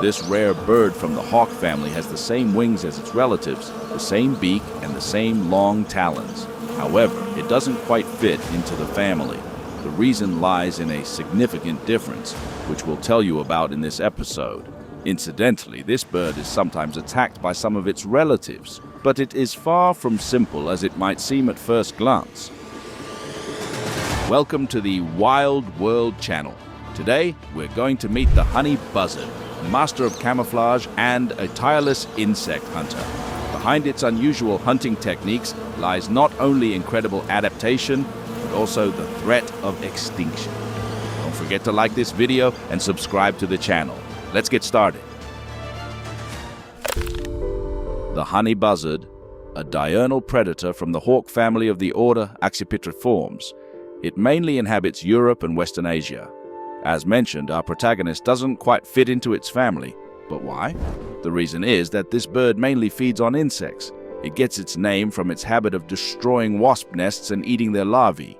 This rare bird from the hawk family has the same wings as its relatives, the same beak, and the same long talons. However, it doesn't quite fit into the family. The reason lies in a significant difference, which we'll tell you about in this episode. Incidentally, this bird is sometimes attacked by some of its relatives, but it is far from simple as it might seem at first glance. Welcome to the Wild World channel. Today, we're going to meet the honey buzzard, a master of camouflage and a tireless insect hunter. Behind its unusual hunting techniques lies not only incredible adaptation, but also the threat of extinction. Don't forget to like this video and subscribe to the channel. Let's get started. The honey buzzard, a diurnal predator from the hawk family of the order Accipitriformes. It mainly inhabits Europe and Western Asia. As mentioned, our protagonist doesn't quite fit into its family. But why? The reason is that this bird mainly feeds on insects. It gets its name from its habit of destroying wasp nests and eating their larvae.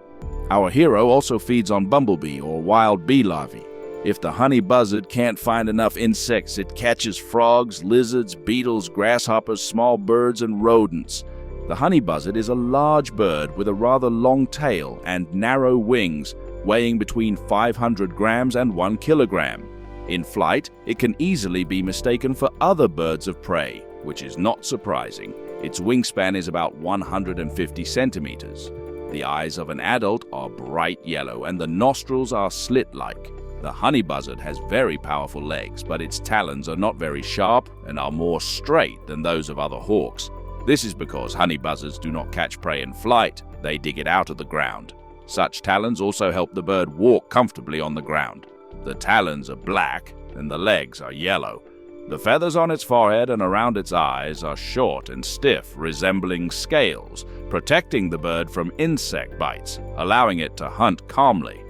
Our hero also feeds on bumblebee or wild bee larvae. If the honey buzzard can't find enough insects, it catches frogs, lizards, beetles, grasshoppers, small birds, and rodents. The honey buzzard is a large bird with a rather long tail and narrow wings, weighing between 500 grams and 1 kilogram. In flight, it can easily be mistaken for other birds of prey, which is not surprising. Its wingspan is about 150 centimeters. The eyes of an adult are bright yellow and the nostrils are slit-like. The honey buzzard has very powerful legs, but its talons are not very sharp and are more straight than those of other hawks. This is because honey buzzards do not catch prey in flight, they dig it out of the ground. Such talons also help the bird walk comfortably on the ground. The talons are black and the legs are yellow. The feathers on its forehead and around its eyes are short and stiff, resembling scales, protecting the bird from insect bites, allowing it to hunt calmly.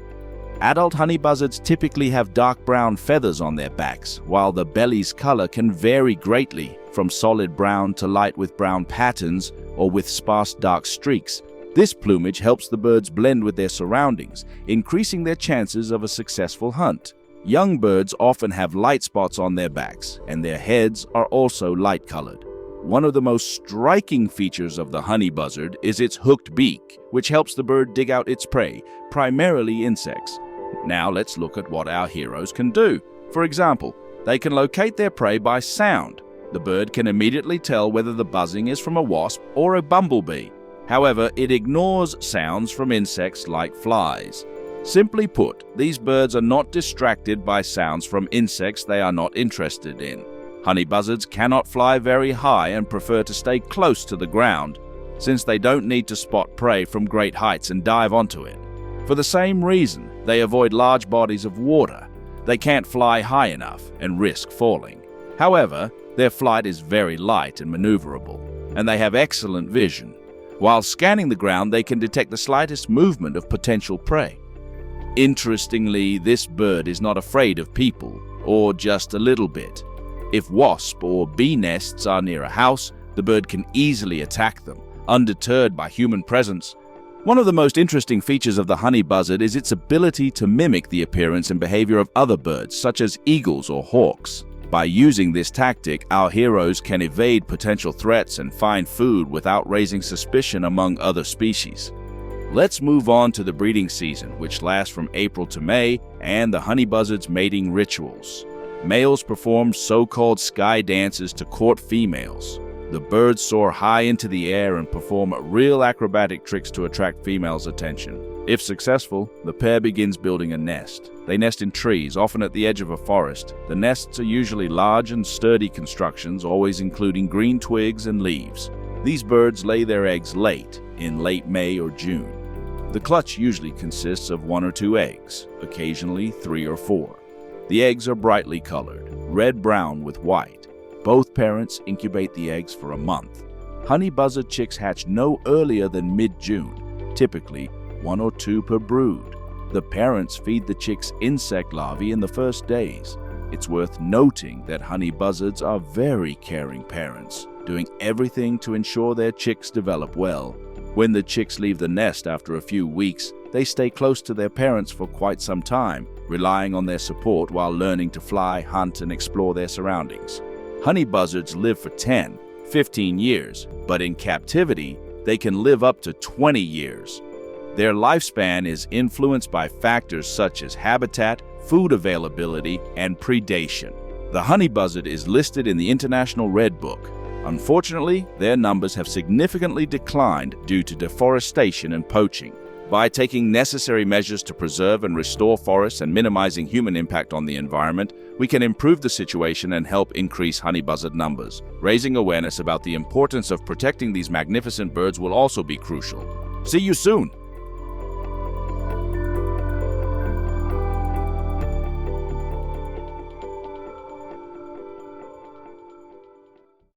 Adult honey buzzards typically have dark brown feathers on their backs, while the belly's color can vary greatly, from solid brown to light with brown patterns or with sparse dark streaks. This plumage helps the birds blend with their surroundings, increasing their chances of a successful hunt. Young birds often have light spots on their backs, and their heads are also light-colored. One of the most striking features of the honey buzzard is its hooked beak, which helps the bird dig out its prey, primarily insects. Now let's look at what our heroes can do. For example, they can locate their prey by sound. The bird can immediately tell whether the buzzing is from a wasp or a bumblebee. However, it ignores sounds from insects like flies. Simply put, these birds are not distracted by sounds from insects they are not interested in. Honey buzzards cannot fly very high and prefer to stay close to the ground, since they don't need to spot prey from great heights and dive onto it. For the same reason, they avoid large bodies of water. They can't fly high enough and risk falling. However, their flight is very light and maneuverable, and they have excellent vision. While scanning the ground, they can detect the slightest movement of potential prey. Interestingly, this bird is not afraid of people, or just a little bit. If wasp or bee nests are near a house, the bird can easily attack them, undeterred by human presence. One of the most interesting features of the honey buzzard is its ability to mimic the appearance and behavior of other birds, such as eagles or hawks. By using this tactic, our heroes can evade potential threats and find food without raising suspicion among other species. Let's move on to the breeding season, which lasts from April to May, and the honey buzzard's mating rituals. Males perform so-called sky dances to court females. The birds soar high into the air and perform real acrobatic tricks to attract females' attention. If successful, the pair begins building a nest. They nest in trees, often at the edge of a forest. The nests are usually large and sturdy constructions, always including green twigs and leaves. These birds lay their eggs late, in late May or June. The clutch usually consists of 1 or 2 eggs, occasionally 3 or 4. The eggs are brightly colored, red-brown with white. Both parents incubate the eggs for a month. Honey buzzard chicks hatch no earlier than mid-June, typically 1 or 2 per brood. The parents feed the chicks insect larvae in the first days. It's worth noting that honey buzzards are very caring parents, doing everything to ensure their chicks develop well. When the chicks leave the nest after a few weeks, they stay close to their parents for quite some time, relying on their support while learning to fly, hunt, and explore their surroundings. Honey buzzards live for 10, 15 years, but in captivity, they can live up to 20 years. Their lifespan is influenced by factors such as habitat, food availability, and predation. The honey buzzard is listed in the International Red Book. Unfortunately, their numbers have significantly declined due to deforestation and poaching. By taking necessary measures to preserve and restore forests and minimizing human impact on the environment, we can improve the situation and help increase honey buzzard numbers. Raising awareness about the importance of protecting these magnificent birds will also be crucial. See you soon!